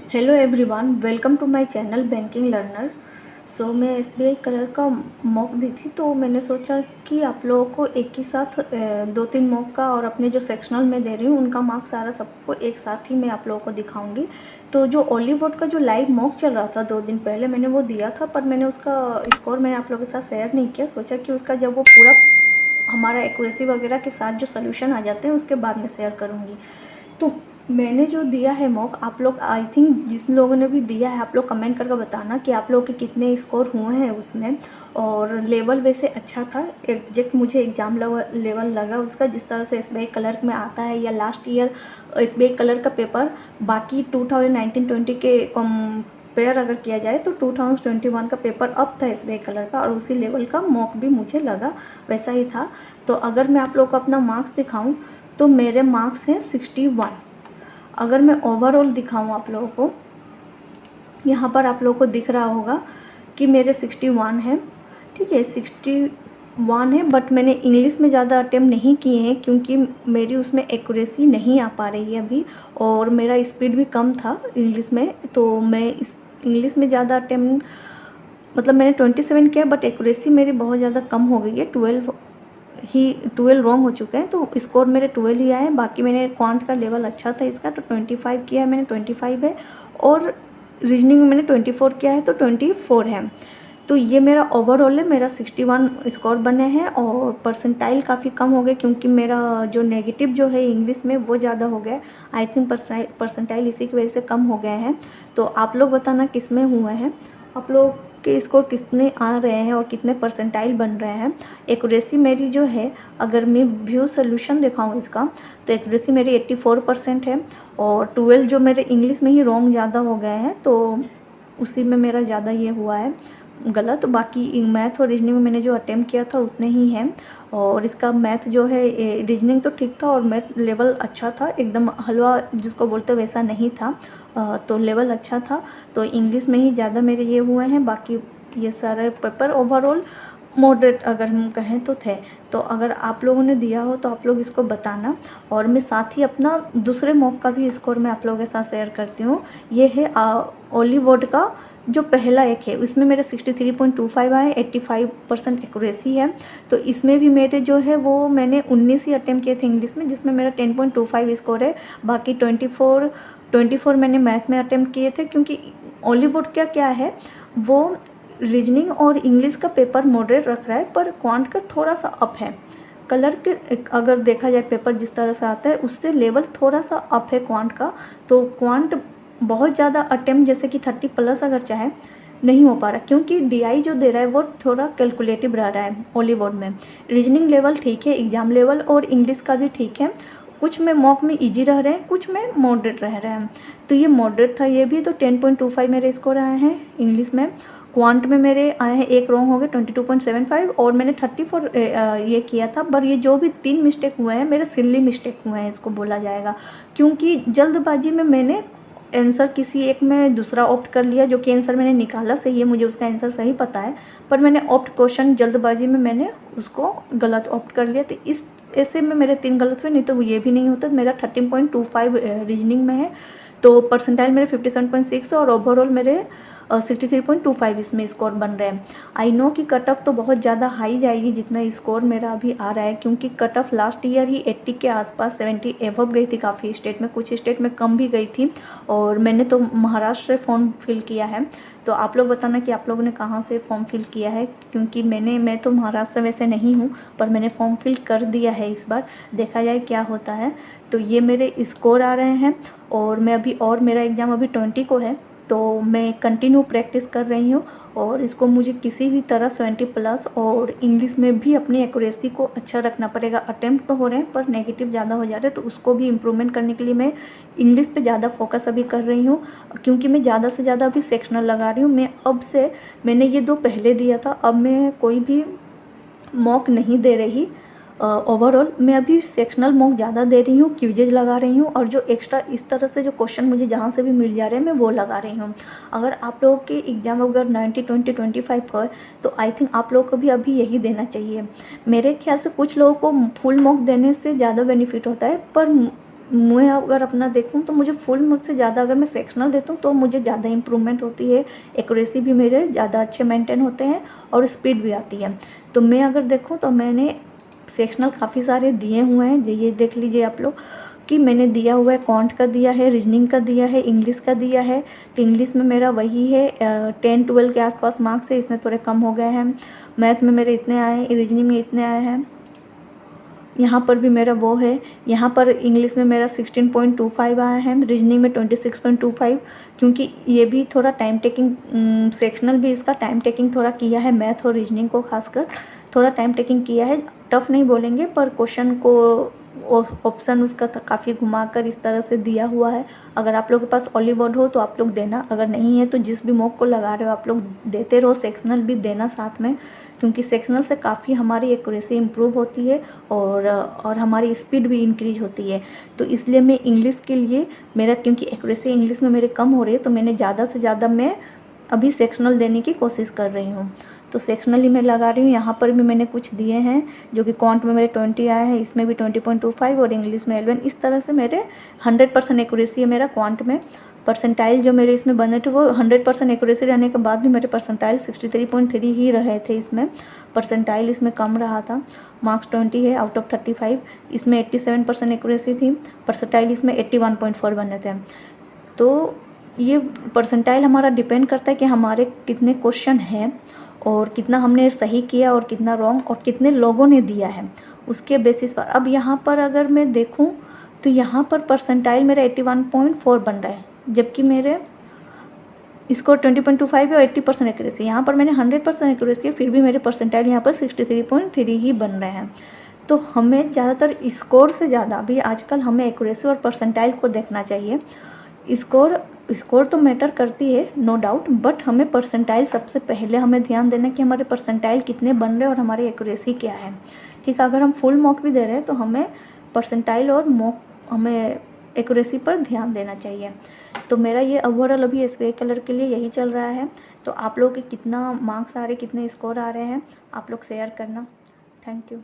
Hello everyone, welcome to my channel banking learner. मैं SBI clerk का mock दी थी, तो मैंने सोचा कि आप लोगों को एक ही साथ दो तीन मॉक का और अपने जो सेक्शनल में दे रही हूँ उनका मार्क्स सारा सबको एक साथ ही मैं आप लोगों को दिखाऊंगी। तो जो ओलिव बोर्ड का जो लाइव मॉक चल रहा था 2 दिन पहले मैंने वो दिया था, पर मैंने उसका स्कोर मैंने आप लोगों के साथ शेयर नहीं किया। सोचा कि उसका जब वो पूरा हमारा एक्यूरेसी वगैरह के साथ जो सोल्यूशन आ जाते हैं उसके बाद में शेयर करूँगी। तो मैंने जो दिया है मॉक, आप लोग आई थिंक जिस लोगों ने भी दिया है आप लोग कमेंट करके बताना कि आप लोगों के कितने स्कोर हुए हैं उसमें। और लेवल वैसे अच्छा था, एग्जैक्ट मुझे एग्ज़ाम लेवल लगा उसका, जिस तरह से एसबीआई कलर में आता है या लास्ट ईयर एसबीआई कलर का पेपर बाकी 2019-20 के कंपेयर अगर किया जाए तो 2021 का पेपर अब था एसबीआई कलर का, और उसी लेवल का मॉक भी मुझे लगा वैसा ही था। तो अगर मैं आप लोग को अपना मार्क्स दिखाऊं तो मेरे मार्क्स हैं 61। अगर मैं ओवरऑल दिखाऊं आप लोगों को, यहाँ पर आप लोगों को दिख रहा होगा कि मेरे 61 हैं। ठीक है, 61 है, बट मैंने इंग्लिश में ज़्यादा अटेम्प्ट नहीं किए हैं क्योंकि मेरी उसमें एक्यूरेसी नहीं आ पा रही है अभी, और मेरा स्पीड भी कम था इंग्लिश में। तो मैं इस इंग्लिश में ज़्यादा अटेम्प्ट मतलब मैंने 27 किया, बट एक्यूरेसी मेरी बहुत ज़्यादा कम हो गई है। 12 रॉन्ग हो चुके हैं, तो स्कोर मेरे 12 ही आए हैं। बाकी मैंने क्वांट का लेवल अच्छा था इसका, तो 25 किया है मैंने, 25 है। और रीजनिंग में मैंने 24 किया है, तो 24 है। तो ये मेरा ओवरऑल है, मेरा 61 स्कोर बने हैं। और परसेंटाइल काफ़ी कम हो गए क्योंकि मेरा जो नेगेटिव जो है इंग्लिश में वो ज़्यादा हो गया। आई थिंक परसेंटाइल इसी की वजह से कम हो गए हैं। तो आप लोग बताना किस में हुए हैं, आप लोग के स्कोर कितने आ रहे हैं और कितने परसेंटाइल बन रहे हैं। एक्यूरेसी मेरी जो है, अगर मैं व्यू सोल्यूशन दिखाऊँ इसका, तो एक्यूरेसी मेरी 84% है। और 12 जो मेरे इंग्लिश में ही रॉन्ग ज़्यादा हो गए हैं, तो उसी में मेरा ज़्यादा ये हुआ है गलत। बाकी मैथ और रीजनिंग में मैंने जो अटेम्प्ट किया था उतने ही हैं। और इसका मैथ जो है, रीजनिंग तो ठीक था और मैथ लेवल अच्छा था, एकदम हलवा जिसको बोलते वैसा नहीं था। तो लेवल अच्छा था। तो इंग्लिश में ही ज़्यादा मेरे ये हुए हैं, बाकी ये सारे पेपर ओवरऑल मॉडरेट अगर हम कहें तो थे। तो अगर आप लोगों ने दिया हो तो आप लोग इसको बताना। और मैं साथ ही अपना दूसरे मॉक का भी स्कोर मैं आप लोगों के साथ शेयर करती हूँ। ये है ओलिव बोर्ड का जो पहला एक है, इसमें मेरे 63.25 आए, 85% एक्यूरेसी है। तो इसमें भी मेरे जो है वो मैंने 19 ही अटेम्प्ट किए थे इंग्लिश में, जिसमें मेरा 10.25 स्कोर है। बाकी 24 मैंने मैथ में अटेम्प्ट किए थे, क्योंकि ओलिव बोर्ड क्या क्या है, वो रीजनिंग और इंग्लिश का पेपर मॉडरेट रख रहा है, पर क्वांट का थोड़ा सा अप है। कलर के अगर देखा जाए पेपर जिस तरह से आता है उससे लेवल थोड़ा सा अप है क्वांट का। तो क्वांट बहुत ज़्यादा अटेम्प्ट जैसे कि 30+ अगर चाहे नहीं हो पा रहा, क्योंकि डीआई जो दे रहा है वो थोड़ा कैलकुलेटिव रह रहा है ओलिव बोर्ड में। रीजनिंग लेवल ठीक है, एग्जाम लेवल और इंग्लिश का भी ठीक है। कुछ में मॉक में इजी रह रहे हैं, कुछ में मॉडरेट रह रहे हैं। तो ये मॉडरेट था ये भी, तो 10.25 मेरे स्कोर आए हैं इंग्लिश में। क्वांट में मेरे आए हैं, एक रॉन्ग हो गए 22.75, और मैंने 34 ये किया था। पर ये जो भी 3 मिस्टेक हुए हैं मेरे सिल्ली मिस्टेक हुए हैं इसको बोला जाएगा, क्योंकि जल्दबाजी में मैंने आंसर किसी एक में दूसरा ऑप्ट कर लिया, जो कि आंसर मैंने निकाला सही है, मुझे उसका आंसर सही पता है, पर मैंने ऑप्ट क्वेश्चन जल्दबाजी में मैंने उसको गलत ऑप्ट कर लिया। तो इस ऐसे में मेरे 3 गलत हुए, नहीं तो ये भी नहीं होता। मेरा 13.25 रीजनिंग में है, तो परसेंटाइल मेरे 57.6 और ओवरऑल मेरे 63.25 इसमें स्कोर बन रहे हैं। आई नो कि कट ऑफ तो बहुत ज़्यादा हाई जाएगी जितना स्कोर मेरा अभी आ रहा है, क्योंकि कट ऑफ लास्ट ईयर ही 80 के आसपास, 70 एवब गई थी काफ़ी स्टेट में, कुछ स्टेट में कम भी गई थी। और मैंने तो महाराष्ट्र से फॉर्म फिल किया है। तो आप लोग बताना कि आप लोगों ने कहाँ से फॉर्म फिल किया है, क्योंकि मैं तो महाराष्ट्र से वैसे नहीं हूँ, पर मैंने फॉर्म फिल कर दिया है इस बार, देखा जाए क्या होता है। तो ये मेरे स्कोर आ रहे हैं। और मैं अभी, और मेरा एग्ज़ाम अभी 20 को है, तो मैं कंटिन्यू प्रैक्टिस कर रही हूँ। और इसको मुझे किसी भी तरह 70+ और इंग्लिश में भी अपनी एक्यूरेसी को अच्छा रखना पड़ेगा। अटेम्प्ट तो हो रहे हैं पर नेगेटिव ज़्यादा हो जा रहे हैं, तो उसको भी इम्प्रूवमेंट करने के लिए मैं इंग्लिश पे ज़्यादा फोकस अभी कर रही हूँ, क्योंकि मैं ज़्यादा से ज़्यादा अभी सेक्शनल लगा रही हूँ। मैंने ये 2 पहले दिया था, अब मैं कोई भी मॉक नहीं दे रही। ओवरऑल मैं अभी सेक्शनल मॉक ज़्यादा दे रही हूँ, क्विजेज लगा रही हूँ, और जो एक्स्ट्रा इस तरह से जो क्वेश्चन मुझे जहाँ से भी मिल जा रहे हैं मैं वो लगा रही हूँ। अगर आप लोगों के एग्ज़ाम अगर 90, 20, 25 का है, तो आई थिंक आप लोगों को भी अभी यही देना चाहिए। मेरे ख्याल से कुछ लोगों को फुल मॉक देने से ज़्यादा बेनिफिट होता है, पर मैं अगर अपना देखूँ तो मुझे फुल मुझसे ज़्यादा, अगर मैं सेक्शनल देता हूँ तो मुझे ज़्यादा इम्प्रूवमेंट होती है, एक्यूरेसी भी मेरे ज़्यादा अच्छे मेंटेन होते हैं और स्पीड भी आती है। तो मैं अगर देखूँ तो मैंने सेक्शनल काफ़ी सारे दिए हुए हैं, ये देख लीजिए आप लोग कि मैंने दिया हुआ है, क्वांट का दिया है, रीजनिंग का दिया है, इंग्लिश का दिया है। तो इंग्लिश में मेरा वही है 10-12 के आसपास मार्क्स है, इसमें थोड़े कम हो गए हैं। मैथ में मेरे इतने आए हैं, रीजनिंग में इतने आए हैं, यहाँ पर भी मेरा वो है। यहाँ पर इंग्लिश में मेरा 16.25 आया है, रीजनिंग में 26.25, क्योंकि ये भी थोड़ा टाइम टेकिंग, सेक्शनल भी इसका टाइम टेकिंग थोड़ा किया है, मैथ और रीजनिंग को खासकर थोड़ा टाइम टेकिंग किया है। टफ़ नहीं बोलेंगे, पर क्वेश्चन को ऑप्शन उसका काफ़ी घुमाकर इस तरह से दिया हुआ है। अगर आप लोग के पास ऑलीवर्ड हो तो आप लोग देना, अगर नहीं है तो जिस भी मॉक को लगा रहे हो आप लोग देते रहो, सेक्शनल भी देना साथ में, क्योंकि सेक्शनल से काफ़ी हमारी एक्यूरेसी इम्प्रूव होती है और हमारी स्पीड भी इंक्रीज होती है। तो इसलिए मैं इंग्लिश के लिए मेरा, क्योंकि एक्यूरेसी इंग्लिश में मेरे कम हो रही है, तो मैंने ज़्यादा से ज़्यादा मैं अभी सेक्शनल देने की कोशिश कर रही हूँ। तो सेक्शनल ही मैं लगा रही हूँ। यहाँ पर भी मैंने कुछ दिए हैं जो कि क्वांट में मेरे 20 आए हैं, इसमें भी 20.25 और इंग्लिश में 11। इस तरह से मेरे 100% एक्यूरेसी है मेरा क्वांट में। परसेंटाइल जो मेरे इसमें बने थे वो 100% एक्यूरेसी रहने के बाद भी मेरे परसेंटाइल 63.3 ही रहे थे। इसमें परसेंटाइल इसमें कम रहा था। मार्क्स 20 है आउट ऑफ 35, इसमें 87% एक्यूरेसी थी, परसेंटाइल इसमें 81.4 बने थे। तो ये परसेंटाइल हमारा डिपेंड करता है कि हमारे कितने क्वेश्चन हैं और कितना हमने सही किया और कितना रॉन्ग और कितने लोगों ने दिया है, उसके बेसिस पर। अब यहाँ पर अगर मैं देखूँ तो यहाँ पर परसेंटाइल मेरा 81.4 बन रहा है, जबकि मेरे इसको 20.25 है और 80% एक्यूरेसी। यहाँ पर मैंने 100% एक्यूरेसी है, फिर भी मेरे परसेंटाइल यहाँ पर 63.3 ही बन रहे हैं। तो हमें ज़्यादातर स्कोर से ज़्यादा अभी आजकल हमें एक्यूरेसी और परसेंटाइल को देखना चाहिए। स्कोर तो मैटर करती है नो डाउट, बट हमें परसेंटाइल सबसे पहले हमें ध्यान देना कि हमारे परसेंटाइल कितने बन रहे हैं और हमारी एक्यूरेसी क्या है। ठीक है, अगर हम फुल मॉक भी दे रहे हैं तो हमें परसेंटाइल और मॉक, हमें एक्यूरेसी पर ध्यान देना चाहिए। तो मेरा ये ओवरऑल अभी एसबीआई कलर के लिए यही चल रहा है। तो आप लोगों के कितना मार्क्स आ रहे, कितने स्कोर आ रहे हैं, आप लोग शेयर करना। Thank you.